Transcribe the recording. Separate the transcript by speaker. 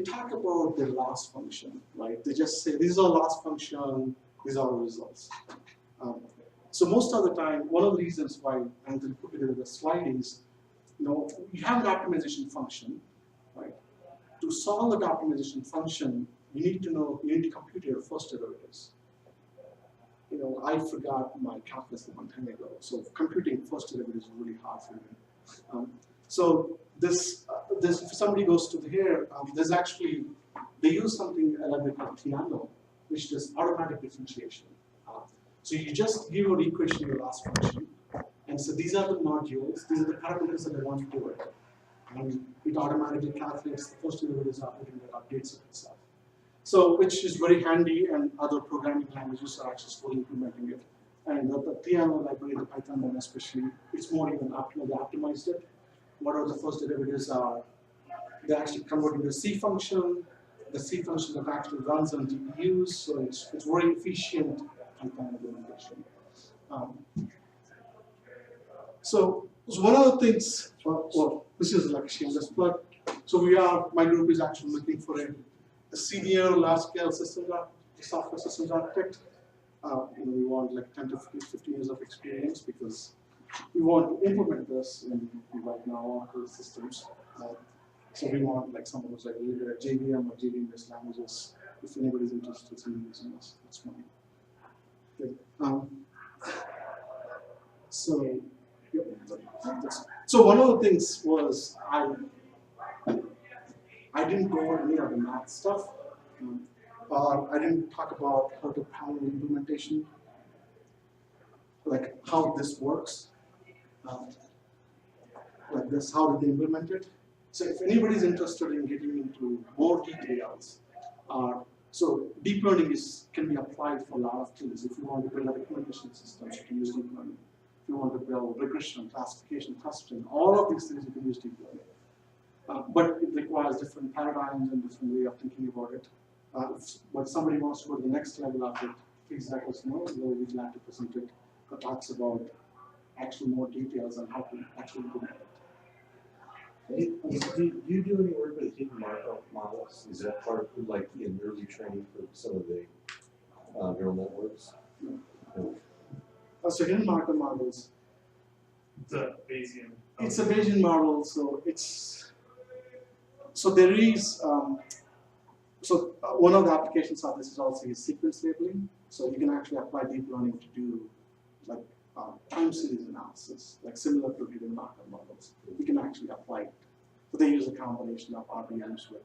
Speaker 1: talk about the loss function, right? They just say, this is our loss function, these are our results. So most of the time, one of the reasons why Anthony put it in the slide is, you have an optimization function, right? To solve that optimization function, you need to compute your first derivatives. I forgot my calculus a long time ago, so computing first derivatives is really hard for me. So if somebody goes to here, there's actually, they use something a little bit called Piano, which does automatic differentiation. So you just give an equation in your loss function, and so these are the modules, these are the parameters that I want to do it. And it automatically calculates the first derivatives operating that updates it itself. So, which is very handy, and other programming languages are actually slowly implementing it. And the Piano library, the Python one especially, it's more even optimal. They optimized it. What are the first derivatives are? They actually convert into a C function. The C function that actually runs on GPUs, so it's very efficient Python implementation. So one of the things, well, this is like a shameless plug. So my group is actually looking for a senior large-scale software systems architect. We want like 10 to 15 years of experience because we want to implement this right now onto the systems. So we want like someone who's like really good at JVM or JVM-based languages. If anybody's interested in using this, that's fine. Okay. So one of the things was I didn't go over any of the math stuff. I didn't talk about how to handle implementation, like how this works, like this, how did they implement it. So if anybody's interested in getting into more details, so deep learning can be applied for a lot of things. If you want to build a recommendation system, you can use deep learning. If you want to build regression, classification, clustering, all of these things you can use deep learning. But it requires different paradigms and different way of thinking about it. But somebody wants to go to the next level of it, please let us know. We'll be glad to present it. That talks about actual more details on how to actually implement it.
Speaker 2: Do you do any work with hidden Markov models? Is that part of like in early training for some of the neural networks?
Speaker 1: No. So hidden Markov models.
Speaker 3: It's a Bayesian.
Speaker 1: It's a Bayesian model, so there is. One of the applications of this is also sequence labeling. So you can actually apply deep learning to do like time series analysis, like similar to hidden Markov models. You can actually apply it. So they use a combination of RBMs with